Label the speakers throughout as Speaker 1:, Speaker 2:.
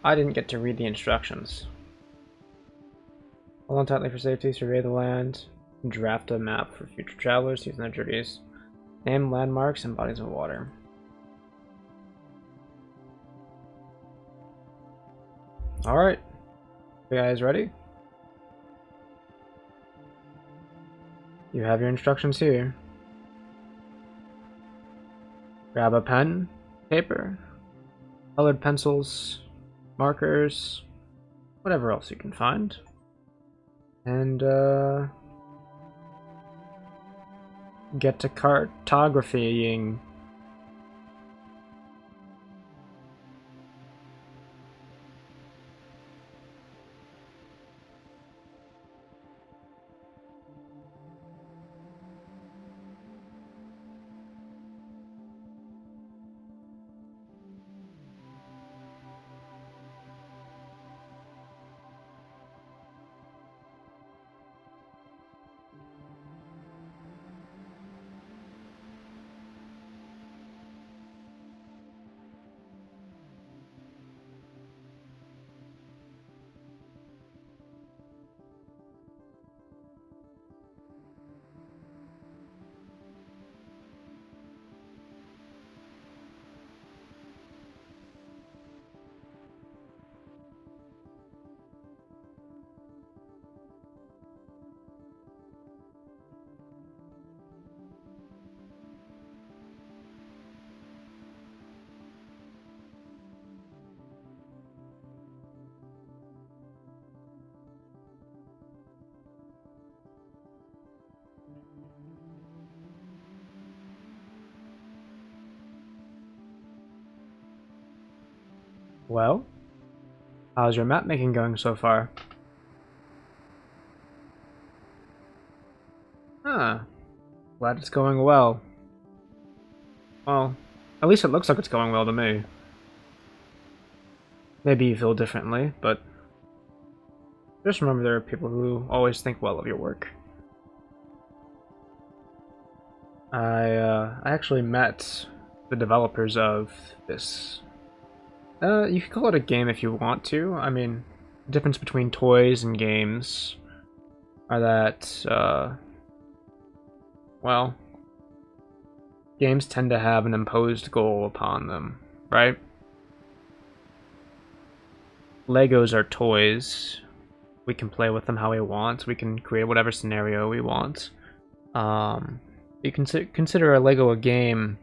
Speaker 1: I didn't get to read the instructions. Hold on tightly for safety, survey the land, draft a map for future travelers using their journeys. Name landmarks and bodies of water. Alright. You guys ready? You have your instructions here. Grab a pen, paper, colored pencils, markers, whatever else you can find. And, get to cartographying. Well, how's your map making going so far? Huh. Glad it's going well. Well, at least it looks like it's going well to me. Maybe you feel differently, but just remember there are people who always think well of your work. I actually met the developers of this. You can call it a game if you want to. I mean, the difference between toys and games are that, well, games tend to have an imposed goal upon them, right? Legos are toys. We can play with them how we want. We can create whatever scenario we want. You can consider a Lego a game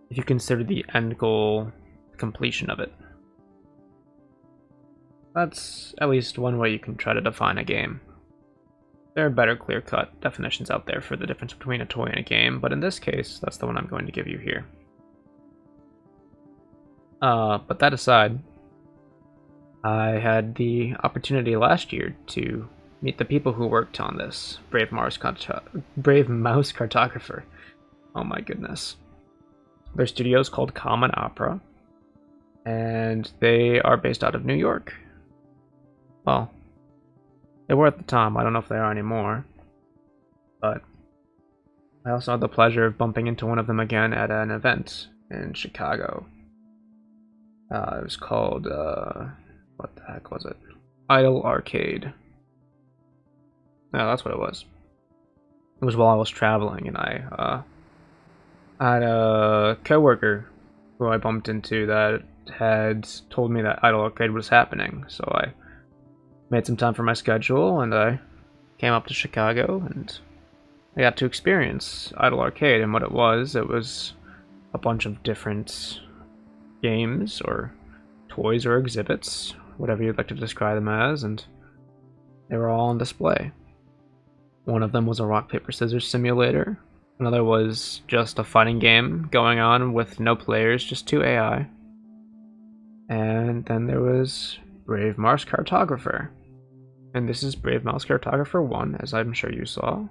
Speaker 1: if you consider the end goal completion of it. That's at least one way you can try to define a game. There are better clear-cut definitions out there for the difference between a toy and a game, but in this case, that's the one I'm going to give you here. But that aside, I had the opportunity last year to meet the people who worked on this Brave Mouse Cartographer. Oh my goodness. Their studio is called Common Opera, and they are based out of New York. Well, they were at the time. I don't know if they are anymore. But I also had the pleasure of bumping into one of them again at an event in Chicago. It was called, what the heck was it? Idle Arcade. No, that's what it was. It was while I was traveling, and I had a coworker who I bumped into that had told me that Idle Arcade was happening, so I made some time for my schedule, and I came up to Chicago, and I got to experience Idle Arcade. And what it was a bunch of different games, or toys, or exhibits, whatever you'd like to describe them as, and they were all on display. One of them was a rock, paper, scissors simulator. Another was just a fighting game going on with no players, just 2 AI. And then there was Brave Mouse Cartographer. And this is Brave Mouse Cartographer 1, as I'm sure you saw.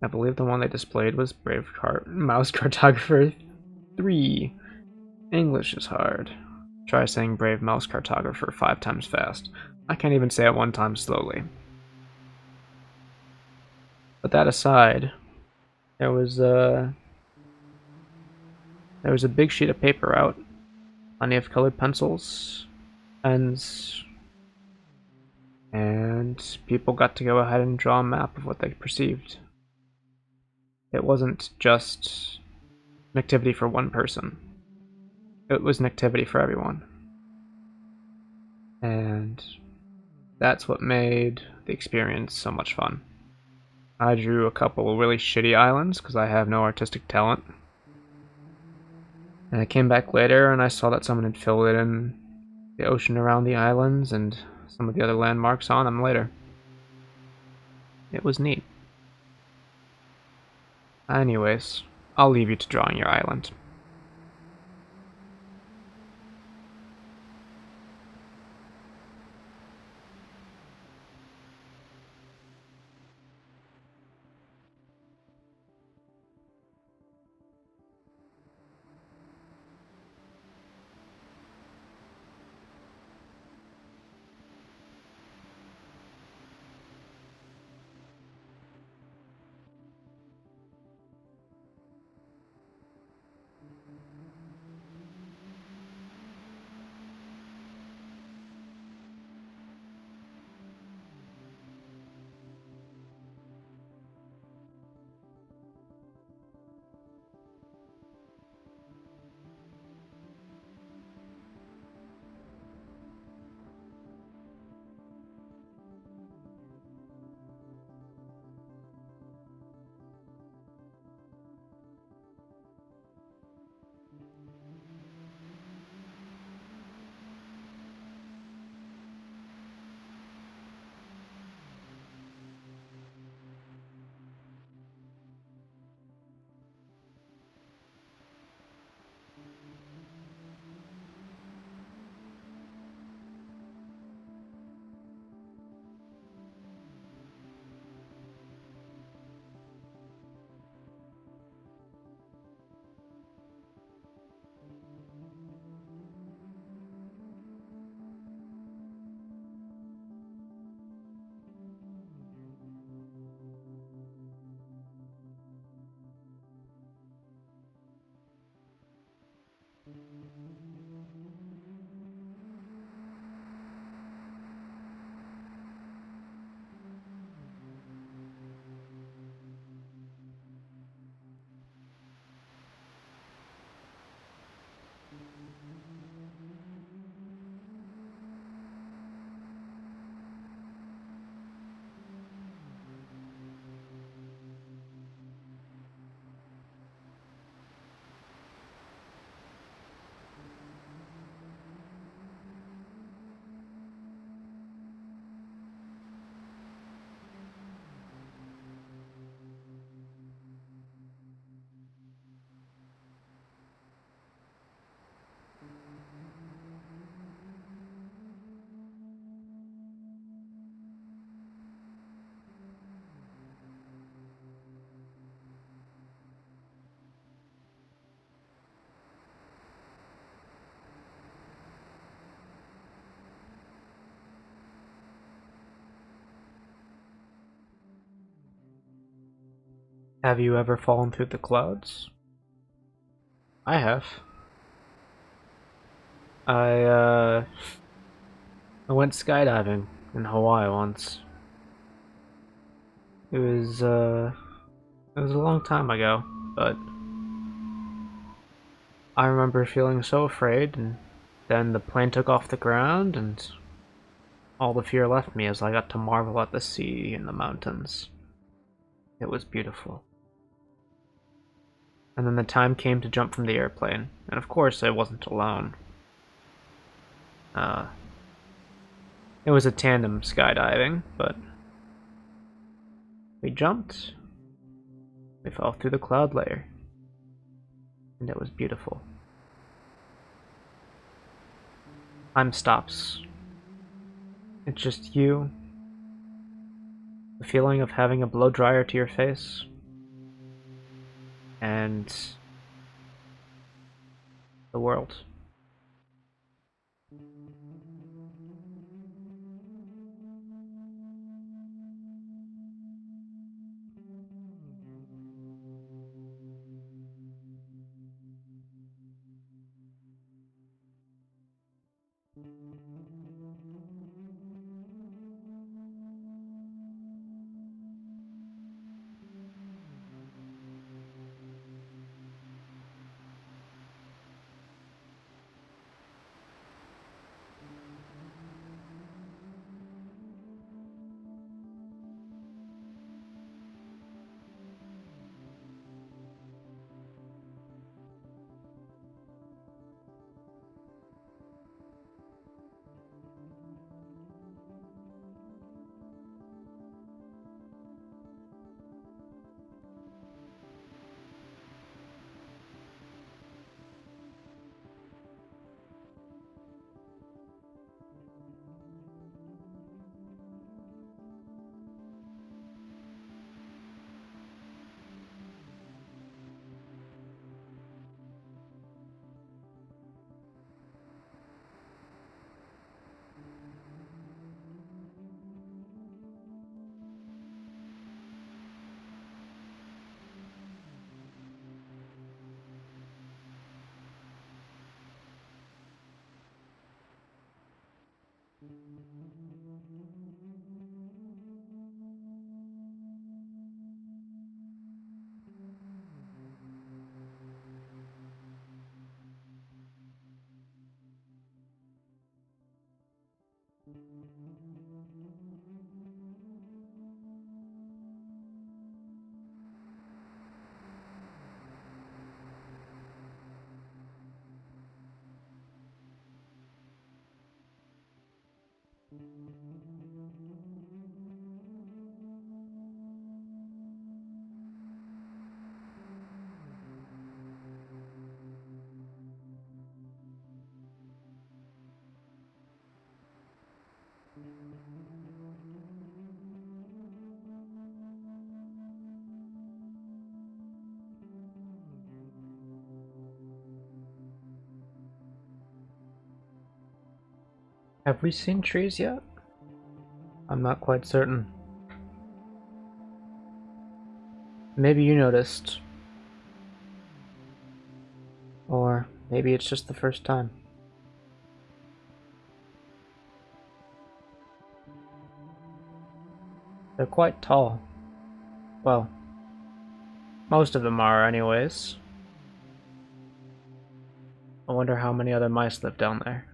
Speaker 1: I believe the one they displayed was Brave Mouse Cartographer 3. English is hard. Try saying Brave Mouse Cartographer 5 times fast. I can't even say it 1 time slowly. But that aside, there was a big sheet of paper out, plenty of colored pencils, ends, and people got to go ahead and draw a map of what they perceived. It wasn't just an activity for one person. It was an activity for everyone. And that's what made the experience so much fun. I drew a couple of really shitty islands because I have no artistic talent. And I came back later and I saw that someone had filled in the ocean around the islands and some of the other landmarks on them later. It was neat. Anyways, I'll leave you to drawing your island. Have you ever fallen through the clouds? I have. I, uh, I went skydiving in Hawaii once. It was, it was a long time ago, but I remember feeling so afraid, and then the plane took off the ground, and all the fear left me as I got to marvel at the sea and the mountains. It was beautiful. And then the time came to jump from the airplane, and of course I wasn't alone. Uh, it was a tandem skydiving, but we jumped, we fell through the cloud layer, and it was beautiful. Time stops. It's just you, the feeling of having a blow dryer to your face, and the world. Have we seen trees yet? I'm not quite certain. Maybe you noticed. Or maybe it's just the first time. They're quite tall. Well, most of them are anyways. I wonder how many other mice live down there.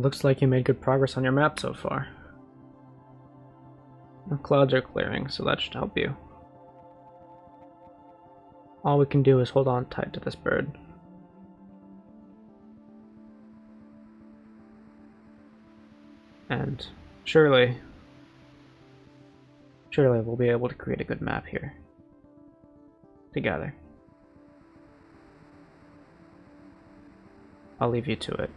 Speaker 1: Looks like you made good progress on your map so far. The clouds are clearing, so that should help you. All we can do is hold on tight to this bird. And surely we'll be able to create a good map here. Together. I'll leave you to it.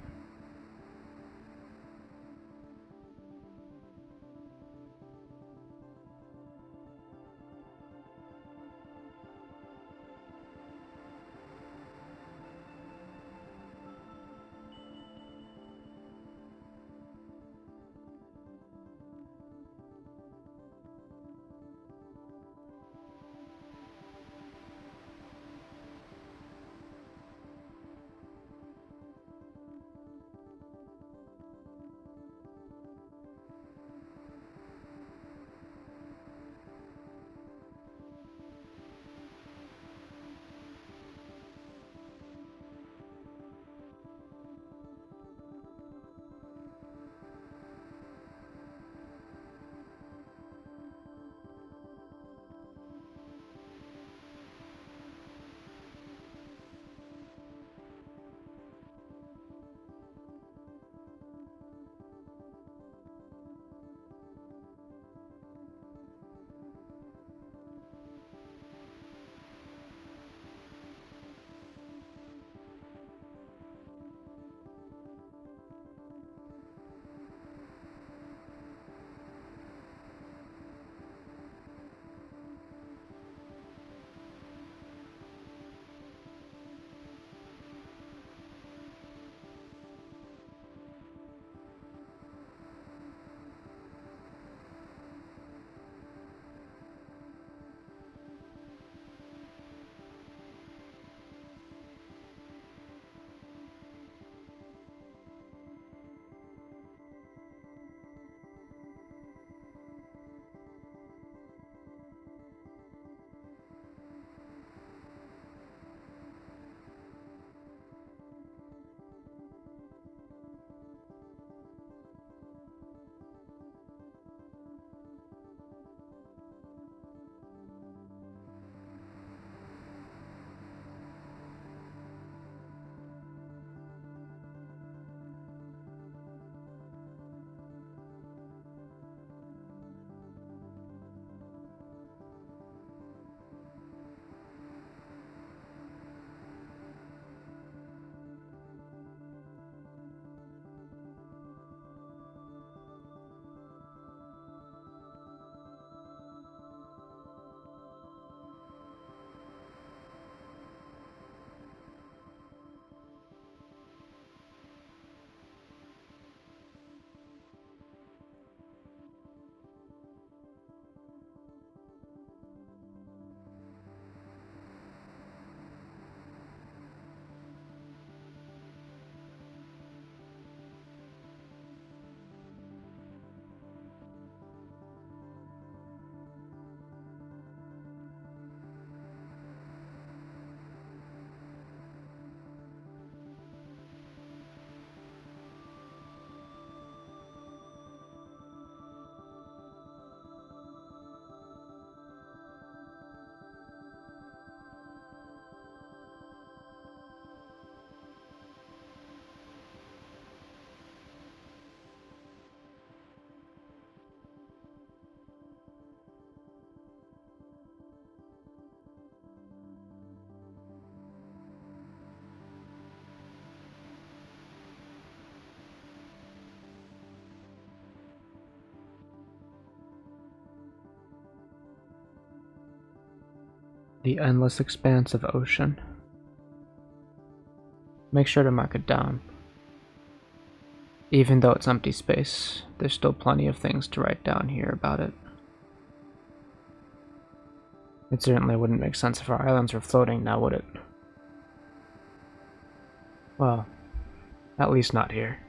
Speaker 1: The endless expanse of ocean. Make sure to mark it down. Even though it's empty space, there's still plenty of things to write down here about it. It certainly wouldn't make sense if our islands were floating now, would it? Well, at least not here.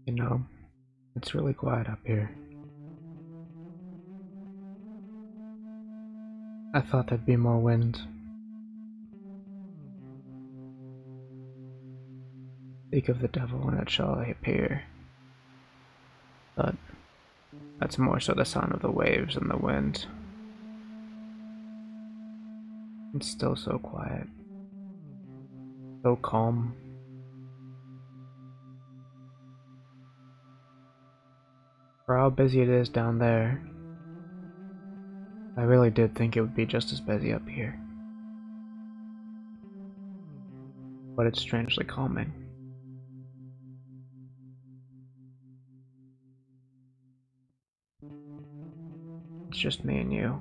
Speaker 1: You know, it's really quiet up here. I thought there'd be more wind. Speak of the devil when it shall appear. But that's more so the sound of the waves and the wind. It's still so quiet. So calm. For how busy it is down there, I really did think it would be just as busy up here. But it's strangely calming. It's just me and you.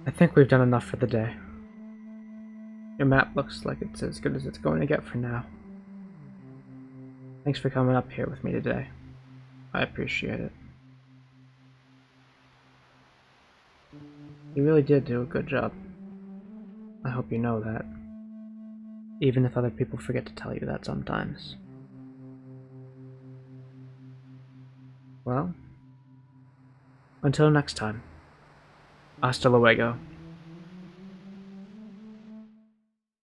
Speaker 1: I think we've done enough for the day. Your map looks like it's as good as it's going to get for now. Thanks for coming up here with me today. I appreciate it. You really did do a good job. I hope you know that. Even if other people forget to tell you that sometimes. Well, until next time. Hasta luego.